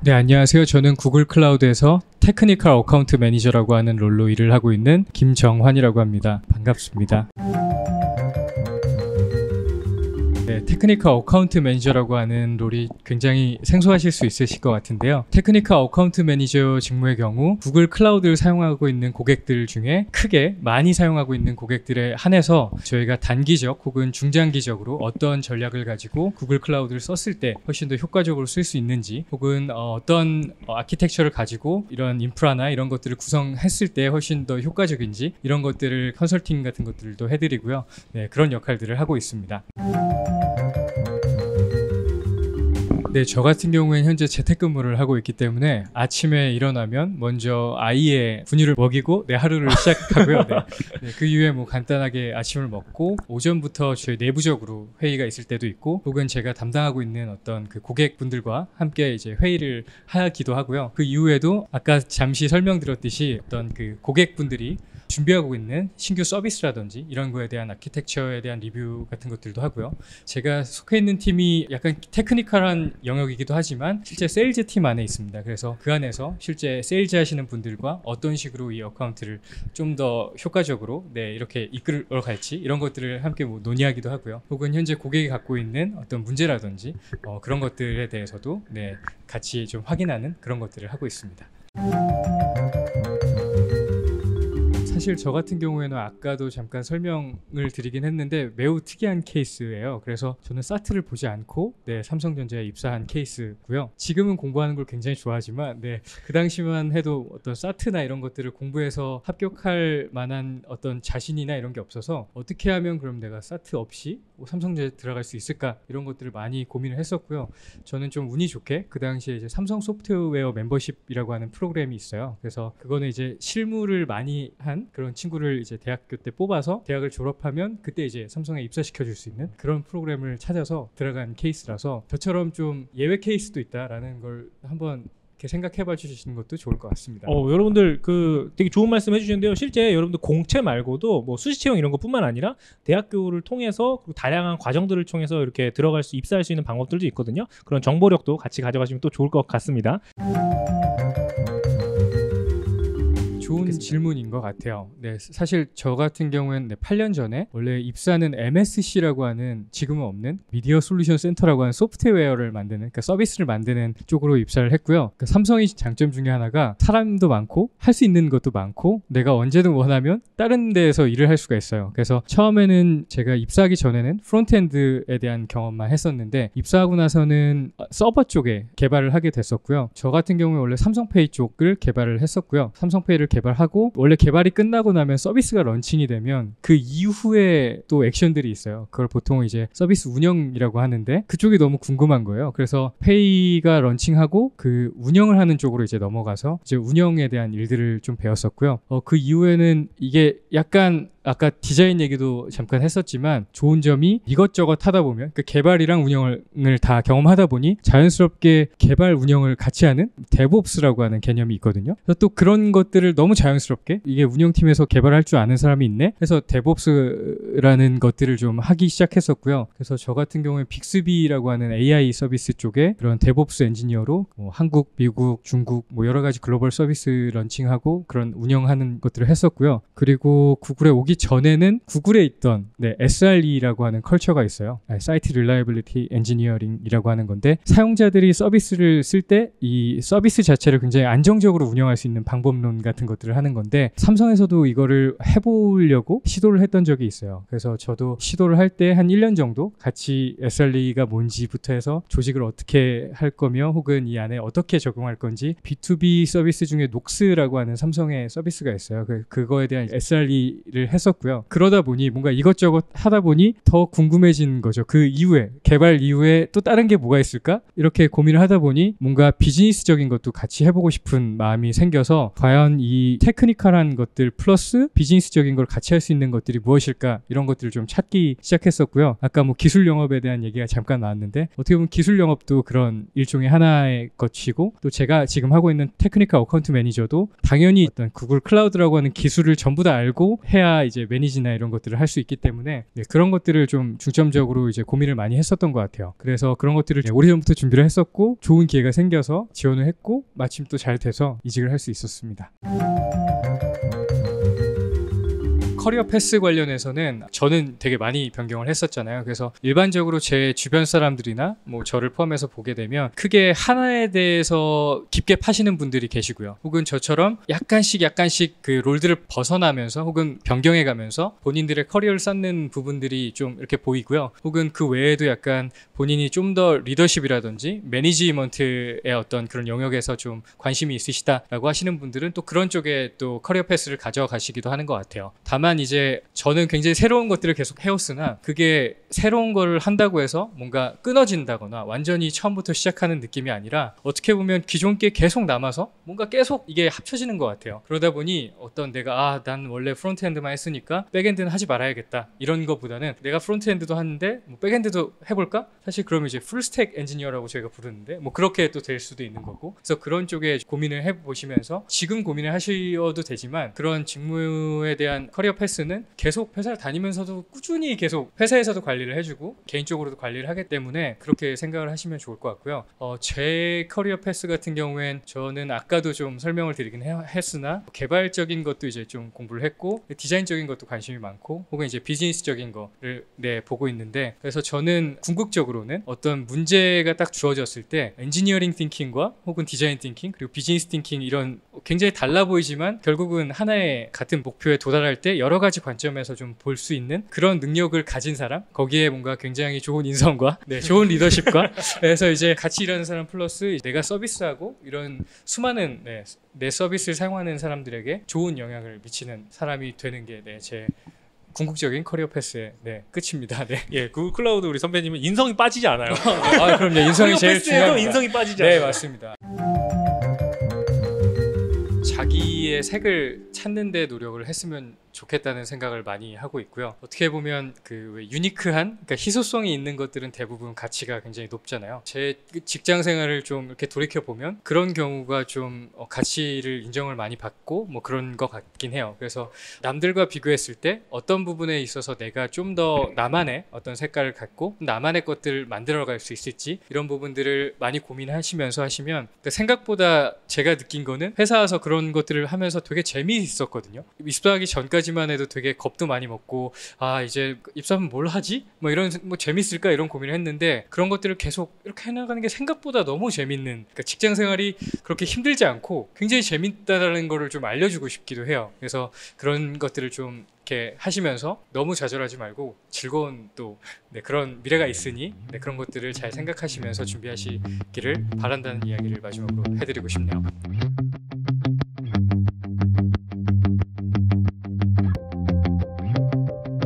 네, 안녕하세요. 저는 구글 클라우드에서 테크니컬 어카운트 매니저라고 하는 롤로 일을 하고 있는 김정환이라고 합니다. 반갑습니다. 네, 테크니컬 어카운트 매니저라고 하는 롤이 굉장히 생소하실 수 있으실 것 같은데요. 테크니컬 어카운트 매니저 직무의 경우 구글 클라우드를 사용하고 있는 고객들 중에 크게 많이 사용하고 있는 고객들에 한해서 저희가 단기적 혹은 중장기적으로 어떤 전략을 가지고 구글 클라우드를 썼을 때 훨씬 더 효과적으로 쓸 수 있는지, 혹은 어떤 아키텍처를 가지고 이런 인프라나 이런 것들을 구성했을 때 훨씬 더 효과적인지, 이런 것들을 컨설팅 같은 것들도 해드리고요. 네, 그런 역할들을 하고 있습니다. 네, 저 같은 경우에는 현재 재택근무를 하고 있기 때문에 아침에 일어나면 먼저 아이의 분유를 먹이고 내 하루를 시작하고요. 네. 네, 그 이후에 뭐 간단하게 아침을 먹고 오전부터 저희 내부적으로 회의가 있을 때도 있고, 혹은 제가 담당하고 있는 어떤 그 고객분들과 함께 이제 회의를 하기도 하고요. 그 이후에도 아까 잠시 설명드렸듯이 어떤 그 고객분들이 준비하고 있는 신규 서비스라든지 이런 거에 대한 아키텍처에 대한 리뷰 같은 것들도 하고요. 제가 속해 있는 팀이 약간 테크니컬한 영역이기도 하지만 실제 세일즈 팀 안에 있습니다. 그래서 그 안에서 실제 세일즈 하시는 분들과 어떤 식으로 이 어카운트를 좀 더 효과적으로 이렇게 이끌어 갈지, 이런 것들을 함께 뭐 논의하기도 하고요. 혹은 현재 고객이 갖고 있는 어떤 문제라든지 그런 것들에 대해서도 같이 좀 확인하는 그런 것들을 하고 있습니다. 사실 저 같은 경우에는 아까도 잠깐 설명을 드리긴 했는데 매우 특이한 케이스예요. 그래서 저는 사트를 보지 않고 삼성전자에 입사한 케이스고요. 지금은 공부하는 걸 굉장히 좋아하지만 그 당시만 해도 어떤 사트나 이런 것들을 공부해서 합격할 만한 어떤 자신이나 이런 게 없어서 어떻게 하면 그럼 내가 사트 없이 삼성전자에 들어갈 수 있을까, 이런 것들을 많이 고민을 했었고요. 저는 좀 운이 좋게 그 당시에 이제 삼성 소프트웨어 멤버십이라고 하는 프로그램이 있어요. 그래서 그거는 이제 실무를 많이 한 그런 친구를 이제 대학교 때 뽑아서 대학을 졸업하면 그때 이제 삼성에 입사시켜 줄 수 있는 그런 프로그램을 찾아서 들어간 케이스라서, 저처럼 좀 예외 케이스도 있다라는 걸 한번 이렇게 생각해봐 주시는 것도 좋을 것 같습니다. 여러분들 되게 좋은 말씀 해주시는데요. 실제 여러분들 공채 말고도 뭐 수시 채용 이런 것뿐만 아니라 대학교를 통해서 다양한 과정들을 통해서 이렇게 입사할 수 있는 방법들도 있거든요. 그런 정보력도 같이 가져가시면 또 좋을 것 같습니다. 좋은 질문인 것 같아요. 사실 저 같은 경우에는 8년 전에 원래 입사는 MSC라고 하는, 지금은 없는 미디어 솔루션 센터라고 하는 소프트웨어를 만드는, 그러니까 서비스를 만드는 쪽으로 입사를 했고요. 그러니까 삼성의 장점 중에 하나가 사람도 많고 할 수 있는 것도 많고 내가 언제든 원하면 다른 데에서 일을 할 수가 있어요. 그래서 처음에는 제가 입사하기 전에는 프론트엔드에 대한 경험만 했었는데, 입사하고 나서는 서버 쪽에 개발을 하게 됐었고요. 저 같은 경우에 원래 삼성페이 쪽을 개발을 했었고요. 삼성페이를 개발하고, 원래 개발이 끝나고 나면 서비스가 런칭이 되면 그 이후에 또 액션들이 있어요. 그걸 보통 이제 서비스 운영이라고 하는데, 그쪽이 너무 궁금한 거예요. 그래서 페이가 런칭하고 그 운영을 하는 쪽으로 이제 넘어가서 이제 운영에 대한 일들을 좀 배웠었고요. 그 이후에는 이게 약간 아까 디자인 얘기도 잠깐 했었지만 좋은 점이 이것저것 하다 보면 그 개발이랑 운영을 다 경험하다 보니 자연스럽게 개발 운영을 같이 하는 데브옵스라고 하는 개념이 있거든요. 그래서 또 그런 것들을 너무 자연스럽게, 이게 운영팀에서 개발할 줄 아는 사람이 있네 해서 데브옵스라는 것들을 좀 하기 시작했었고요. 그래서 저 같은 경우에 빅스비라고 하는 AI 서비스 쪽에 그런 데브옵스 엔지니어로 한국, 미국, 중국 여러 가지 글로벌 서비스 런칭하고 그런 운영하는 것들을 했었고요. 그리고 구글에 오기 전에는 구글에 있던 SRE라고 하는 컬처가 있어요. 사이트 릴라이빌리티 엔지니어링이라고 하는 건데, 사용자들이 서비스를 쓸 때 이 서비스 자체를 굉장히 안정적으로 운영할 수 있는 방법론 같은 것들을 하는 건데, 삼성에서도 이거를 해보려고 시도를 했던 적이 있어요. 그래서 저도 시도를 할 때 한 1년 정도 같이 SRE가 뭔지부터 해서 조직을 어떻게 할 거며 혹은 이 안에 어떻게 적용할 건지, B2B 서비스 중에 녹스라고 하는 삼성의 서비스가 있어요. 그거에 대한 SRE를 했었고요. 그러다 보니 뭔가 이것저것 하다 보니 더 궁금해진 거죠. 그 이후에, 개발 이후에 또 다른 게 뭐가 있을까? 이렇게 고민을 하다 보니 뭔가 비즈니스적인 것도 같이 해보고 싶은 마음이 생겨서, 과연 이 테크니컬한 것들 플러스 비즈니스적인 걸 같이 할 수 있는 것들이 무엇일까, 이런 것들을 좀 찾기 시작했었고요. 아까 기술 영업에 대한 얘기가 잠깐 나왔는데, 어떻게 보면 기술 영업도 그런 일종의 하나의 것이고, 또 제가 지금 하고 있는 테크니컬 어카운트 매니저도 당연히 어떤 구글 클라우드라고 하는 기술을 전부 다 알고 해야 이제 매니지나 이런 것들을 할 수 있기 때문에 네, 그런 것들을 좀 중점적으로 이제 고민을 많이 했었던 것 같아요. 그래서 그런 것들을 오래전부터 준비를 했었고 좋은 기회가 생겨서 지원을 했고 마침 또 잘 돼서 이직을 할 수 있었습니다. 커리어 패스 관련해서는 저는 되게 많이 변경을 했었잖아요. 그래서 일반적으로 제 주변 사람들이나 뭐 저를 포함해서 보게 되면 크게 하나에 대해서 깊게 파시는 분들이 계시고요. 혹은 저처럼 약간씩 그 롤들을 벗어나면서 혹은 변경해 가면서 본인들의 커리어를 쌓는 부분들이 좀 이렇게 보이고요. 혹은 그 외에도 약간 본인이 좀 더 리더십이라든지 매니지먼트의 어떤 그런 영역에서 좀 관심이 있으시다라고 하시는 분들은 또 그런 쪽에 또 커리어 패스를 가져가시기도 하는 것 같아요. 다만 이제 저는 굉장히 새로운 것들을 계속 해왔으나 그게 새로운 거를 한다고 해서 뭔가 끊어진다거나 완전히 처음부터 시작하는 느낌이 아니라 어떻게 보면 기존 게 계속 남아서 뭔가 계속 이게 합쳐지는 것 같아요. 그러다 보니 어떤 내가 난 원래 프론트엔드만 했으니까 백엔드는 하지 말아야겠다 이런 것보다는 내가 프론트엔드도 하는데 뭐 백엔드도 해볼까? 사실 그러면 이제 풀스택 엔지니어라고 저희가 부르는데 뭐 그렇게 또 될 수도 있는 거고 그래서 그런 쪽에 고민을 해보시면서 지금 고민을 하셔도 되지만 그런 직무에 대한 커리어 패스는 계속 회사를 다니면서도 꾸준히 계속 회사에서도 관리를 해주고 개인적으로도 관리를 하기 때문에 그렇게 생각을 하시면 좋을 것 같고요. 제 커리어 패스 같은 경우엔 저는 아까도 좀 설명을 드리긴 했으나 개발적인 것도 이제 좀 공부를 했고 디자인적인 것도 관심이 많고 혹은 이제 비즈니스적인 거를 보고 있는데 그래서 저는 궁극적으로는 어떤 문제가 딱 주어졌을 때 엔지니어링 띵킹과 혹은 디자인 띵킹 그리고 비즈니스 띵킹 이런 굉장히 달라 보이지만 결국은 하나의 같은 목표에 도달할 때 여러 가지 관점에서 좀 볼 수 있는 그런 능력을 가진 사람 거기에 뭔가 굉장히 좋은 인성과 좋은 리더십과 그래서 이제 같이 일하는 사람 플러스 내가 서비스하고 이런 수많은 내 서비스를 사용하는 사람들에게 좋은 영향을 미치는 사람이 되는 게 제 궁극적인 커리어 패스의 끝입니다. 예, 구글 클라우드 우리 선배님은 인성이 빠지지 않아요. 그럼요. 인성이 제일 중요합니다. 인성이 빠지지 않아요. 네, 맞습니다. 자기의 색을 찾는 데 노력을 했으면 좋겠다는 생각을 많이 하고 있고요. 어떻게 보면 그 유니크한 그러니까 희소성이 있는 것들은 대부분 가치가 굉장히 높잖아요. 제 직장 생활을 좀 이렇게 돌이켜 보면 그런 경우가 좀 가치를 인정을 많이 받고 뭐 그런 것 같긴 해요. 그래서 남들과 비교했을 때 어떤 부분에 있어서 내가 좀 더 나만의 어떤 색깔을 갖고 나만의 것들을 만들어갈 수 있을지 이런 부분들을 많이 고민하시면서 하시면 생각보다 제가 느낀 거는 회사 와서 그런 것들을 하면서 되게 재미있었거든요. 입사하기 전까지만 해도 되게 겁도 많이 먹고 이제 입사하면 뭘 하지? 뭐 이런 뭐 재밌을까 이런 고민을 했는데 그런 것들을 계속 이렇게 해나가는 게 생각보다 너무 재밌는 그러니까 직장 생활이 그렇게 힘들지 않고 굉장히 재밌다는 거를 좀 알려주고 싶기도 해요. 그래서 그런 것들을 좀 이렇게 하시면서 너무 좌절하지 말고 즐거운 또 그런 미래가 있으니 그런 것들을 잘 생각하시면서 준비하시기를 바란다는 이야기를 마지막으로 해드리고 싶네요.